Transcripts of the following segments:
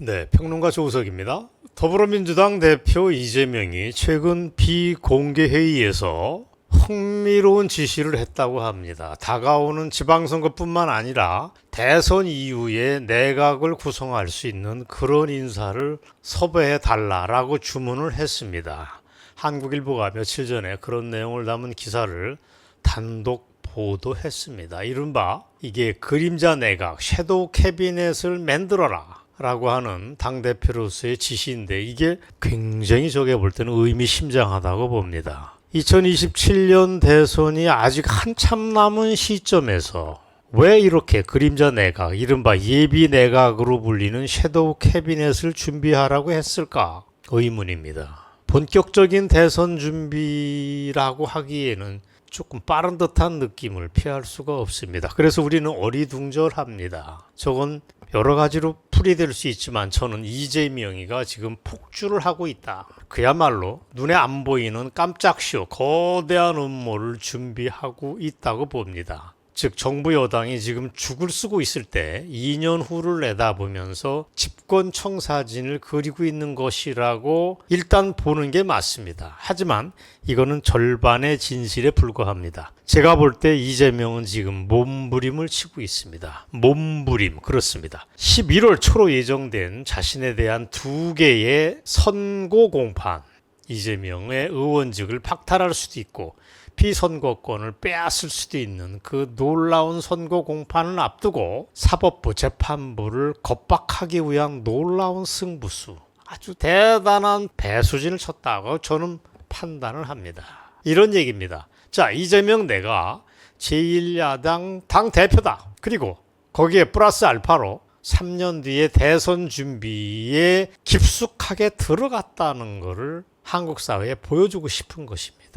네, 평론가 조우석입니다. 더불어민주당 대표 이재명이 최근 비공개 회의에서 흥미로운 지시를 했다고 합니다. 다가오는 지방선거뿐만 아니라 대선 이후에 내각을 구성할 수 있는 그런 인사를 섭외해 달라라고 주문을 했습니다. 한국일보가 며칠 전에 그런 내용을 담은 기사를 단독 보도했습니다. 이른바 이게 그림자 내각, 섀도우 캐비넷을 만들어라 라고 하는 당대표로서의 지시인데, 이게 굉장히 저게 볼 때는 의미심장하다고 봅니다. 2027년 대선이 아직 한참 남은 시점에서 왜 이렇게 그림자 내각, 이른바 예비 내각으로 불리는 섀도우 캐비넷을 준비하라고 했을까 의문입니다. 본격적인 대선 준비라고 하기에는 조금 빠른 듯한 느낌을 피할 수가 없습니다. 그래서 우리는 어리둥절합니다. 저건 여러 가지로 풀이될 수 있지만 저는 이재명이가 지금 폭주를 하고 있다. 그야말로 눈에 안 보이는 깜짝쇼, 거대한 음모를 준비하고 있다고 봅니다. 즉 정부 여당이 지금 죽을 쓰고 있을 때 2년 후를 내다보면서 집권 청사진을 그리고 있는 것이라고 일단 보는 게 맞습니다. 하지만 이거는 절반의 진실에 불과합니다. 제가 볼 때 이재명은 지금 몸부림을 치고 있습니다. 몸부림, 그렇습니다. 11월 초로 예정된 자신에 대한 2개의 선고 공판, 이재명의 의원직을 박탈할 수도 있고 피선거권을 빼앗을 수도 있는 그 놀라운 선거 공판을 앞두고 사법부, 재판부를 겁박하기 위한 놀라운 승부수, 아주 대단한 배수진을 쳤다고 저는 판단을 합니다. 이런 얘기입니다. 자, 이재명 내가 제1야당 당대표다. 그리고 거기에 플러스 알파로 3년 뒤에 대선 준비에 깊숙하게 들어갔다는 것을 한국 사회에 보여주고 싶은 것입니다.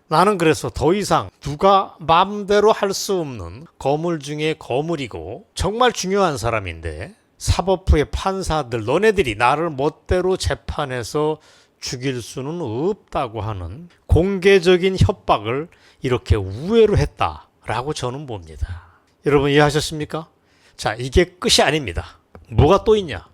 나는 그래서 더 이상 누가 마음대로 할 수 없는 거물 중에 거물이고 정말 중요한 사람인데, 사법부의 판사들, 너네들이 나를 멋대로 재판해서 죽일 수는 없다고 하는 공개적인 협박을 이렇게 우회로 했다라고 저는 봅니다. 여러분 이해하셨습니까? 자, 이게 끝이 아닙니다. 뭐가 또 있냐?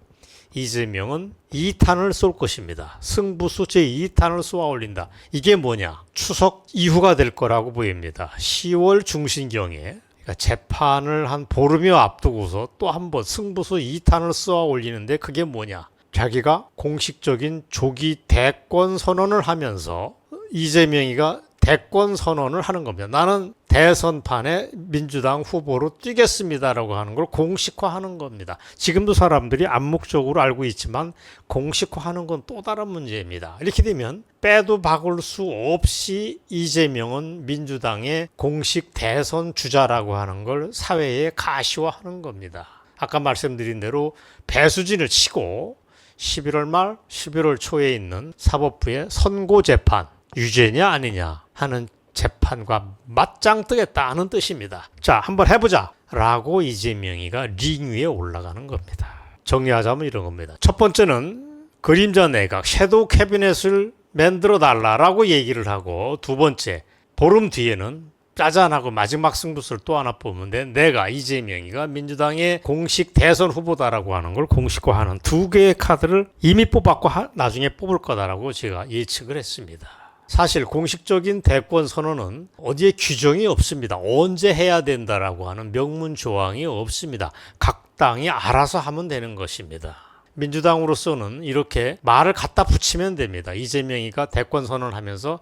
이재명은 2탄을 쏠 것입니다. 승부수 제2탄을 쏘아 올린다. 이게 뭐냐? 추석 이후가 될 거라고 보입니다. 10월 중순경에, 그러니까 재판을 한 보름여 앞두고서 또 한 번 승부수 2탄을 쏘아 올리는데, 그게 뭐냐? 자기가 공식적인 조기 대권 선언을 하면서 이재명이가 대권 선언을 하는 겁니다. 나는 대선판에 민주당 후보로 뛰겠습니다라고 하는 걸 공식화하는 겁니다. 지금도 사람들이 암묵적으로 알고 있지만 공식화하는 건 또 다른 문제입니다. 이렇게 되면 빼도 박을 수 없이 이재명은 민주당의 공식 대선 주자라고 하는 걸 사회에 가시화하는 겁니다. 아까 말씀드린 대로 배수진을 치고 11월 말, 11월 초에 있는 사법부의 선고재판, 유죄냐 아니냐 하는 재판과 맞짱 뜨겠다는 뜻입니다. 자, 한번 해보자 라고 이재명이가 링 위에 올라가는 겁니다. 정리하자면 이런 겁니다. 첫 번째는 그림자 내각, 섀도우 캐비넷을 만들어 달라라고 얘기를 하고, 두 번째, 보름 뒤에는 짜잔하고 마지막 승부수를 또 하나 뽑는데, 내가 이재명이가 민주당의 공식 대선 후보다라고 하는 걸 공식화하는 2개의 카드를 이미 뽑았고 나중에 뽑을 거다라고 제가 예측을 했습니다. 사실 공식적인 대권 선언은 어디에 규정이 없습니다. 언제 해야 된다라고 하는 명문 조항이 없습니다. 각 당이 알아서 하면 되는 것입니다. 민주당으로서는 이렇게 말을 갖다 붙이면 됩니다. 이재명이가 대권 선언하면서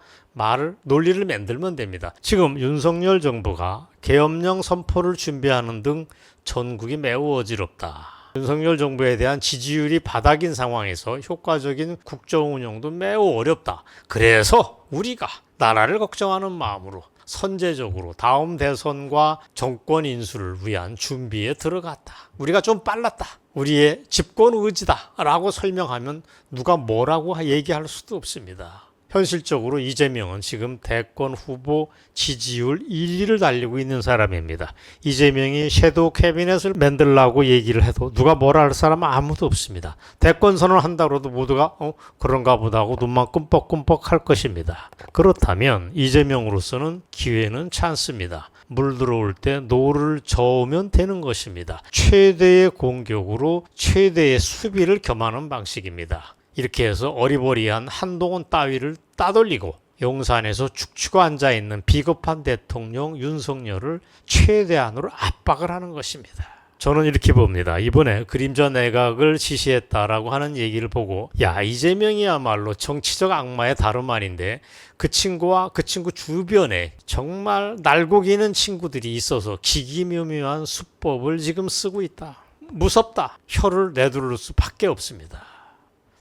논리를 만들면 됩니다. 지금 윤석열 정부가 계엄령 선포를 준비하는 등 전국이 매우 어지럽다. 윤석열 정부에 대한 지지율이 바닥인 상황에서 효과적인 국정 운영도 매우 어렵다. 그래서 우리가 나라를 걱정하는 마음으로 선제적으로 다음 대선과 정권 인수를 위한 준비에 들어갔다. 우리가 좀 빨랐다. 우리의 집권 의지다 라고 설명하면 누가 뭐라고 얘기할 수도 없습니다. 현실적으로 이재명은 지금 대권 후보 지지율 1위를 달리고 있는 사람입니다. 이재명이 섀도우 캐비넷을 만들라고 얘기를 해도 누가 뭐라 할 사람은 아무도 없습니다. 대권 선언을 한다고 해도 모두가 그런가 보다 하고 눈만 끔뻑끔뻑 할 것입니다. 그렇다면 이재명으로서는 기회는 찬스입니다. 물 들어올 때 노를 저으면 되는 것입니다. 최대의 공격으로 최대의 수비를 겸하는 방식입니다. 이렇게 해서 어리버리한 한동훈 따위를 따돌리고 용산에서 축추고 앉아있는 비겁한 대통령 윤석열을 최대한으로 압박을 하는 것입니다. 저는 이렇게 봅니다. 이번에 그림자 내각을 지시했다라고 하는 얘기를 보고 야, 이재명이야말로 정치적 악마의 다름 아닌데 그 친구와 그 친구 주변에 정말 날고기는 친구들이 있어서 기기묘묘한 수법을 지금 쓰고 있다. 무섭다. 혀를 내두를 수밖에 없습니다.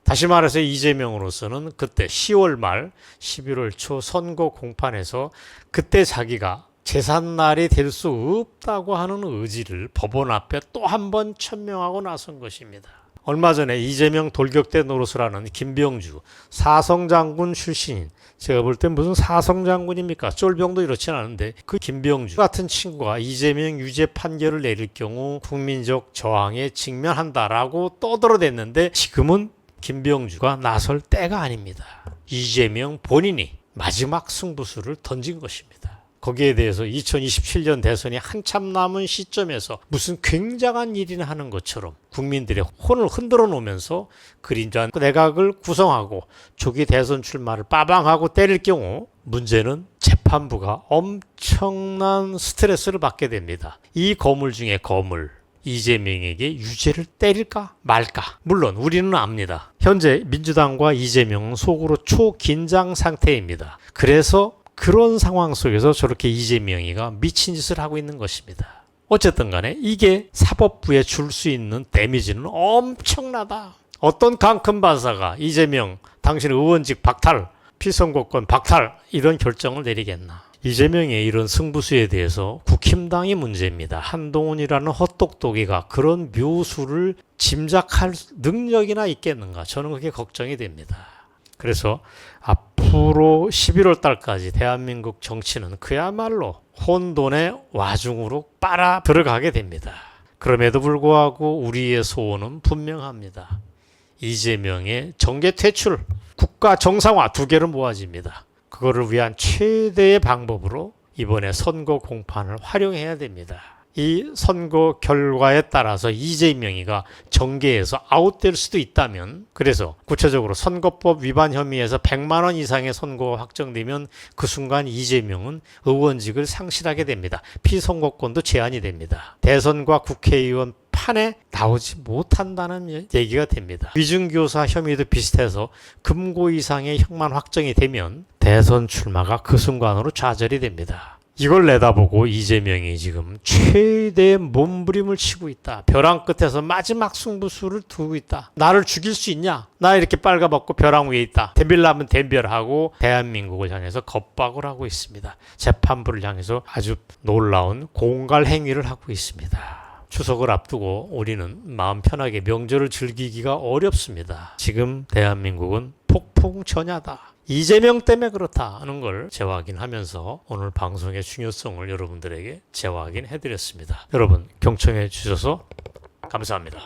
다시 말해서 이재명으로서는 그때 10월 말 11월 초 선거 공판에서 그때 자기가 제삿날이 될 수 없다고 하는 의지를 법원 앞에 또 한 번 천명하고 나선 것입니다. 얼마 전에 이재명 돌격대 노릇을 하는 김병주 사성장군 출신인, 제가 볼 땐 무슨 사성장군입니까? 쫄병도 이렇진 않은데 그 김병주 같은 친구가 이재명 유죄 판결을 내릴 경우 국민적 저항에 직면한다라고 떠들어댔는데 지금은 김병주가 나설 때가 아닙니다. 이재명 본인이 마지막 승부수를 던진 것입니다. 거기에 대해서 2027년 대선이 한참 남은 시점에서 무슨 굉장한 일이나 하는 것처럼 국민들의 혼을 흔들어 놓으면서 그림자 내각을 구성하고 조기 대선 출마를 빠방하고 때릴 경우 문제는 재판부가 엄청난 스트레스를 받게 됩니다. 이 거물 중에 거물, 이재명에게 유죄를 때릴까 말까? 물론 우리는 압니다. 현재 민주당과 이재명은 속으로 초긴장 상태입니다. 그래서 그런 상황 속에서 저렇게 이재명이가 미친 짓을 하고 있는 것입니다. 어쨌든 간에 이게 사법부에 줄 수 있는 데미지는 엄청나다. 어떤 강큰 판사가 이재명 당신의 의원직 박탈, 피선거권 박탈 이런 결정을 내리겠나. 이재명의 이런 승부수에 대해서 국힘당이 문제입니다. 한동훈이라는 헛똑똑이가 그런 묘수를 짐작할 능력이나 있겠는가. 저는 그게 걱정이 됩니다. 그래서 앞으로 11월 달까지 대한민국 정치는 그야말로 혼돈의 와중으로 빨아 들어가게 됩니다. 그럼에도 불구하고 우리의 소원은 분명합니다. 이재명의 정계 퇴출, 국가 정상화 두 개를 모아집니다. 그거를 위한 최대의 방법으로 이번에 선거 공판을 활용해야 됩니다. 이 선거 결과에 따라서 이재명이가 정계에서 아웃될 수도 있다면, 그래서 구체적으로 선거법 위반 혐의에서 100만 원 이상의 선고가 확정되면 그 순간 이재명은 의원직을 상실하게 됩니다. 피선거권도 제한이 됩니다. 대선과 국회의원 판에 나오지 못한다는 얘기가 됩니다. 위증교사 혐의도 비슷해서 금고 이상의 형만 확정이 되면 대선 출마가 그 순간으로 좌절이 됩니다. 이걸 내다보고 이재명이 지금 최대의 몸부림을 치고 있다. 벼랑 끝에서 마지막 승부수를 두고 있다. 나를 죽일 수 있냐? 나 이렇게 빨가벗고 벼랑 위에 있다. 덤빌라면 덤벼하고 대한민국을 향해서 겁박을 하고 있습니다. 재판부를 향해서 아주 놀라운 공갈 행위를 하고 있습니다. 추석을 앞두고 우리는 마음 편하게 명절을 즐기기가 어렵습니다. 지금 대한민국은 폭풍전야다. 이재명 때문에 그렇다 하는 걸 재확인하면서 오늘 방송의 중요성을 여러분들에게 재확인해드렸습니다. 여러분 경청해 주셔서 감사합니다.